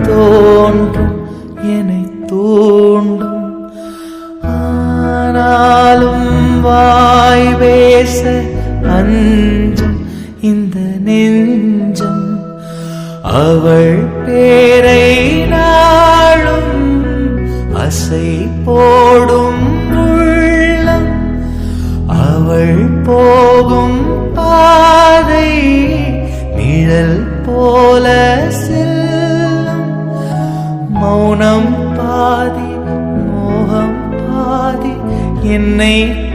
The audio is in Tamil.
தோன்றும் என்னை தூண்டும். ஆனாலும் வாய் பேச அஞ்சும் இந்த நெஞ்சம். அவள் பேரை நாளும் அசை போடும் உள்ளம். அவள் போகும் பாதை நிழல் போல செல்லும். மௌனம் பாதி மோகம் பாதி என்னை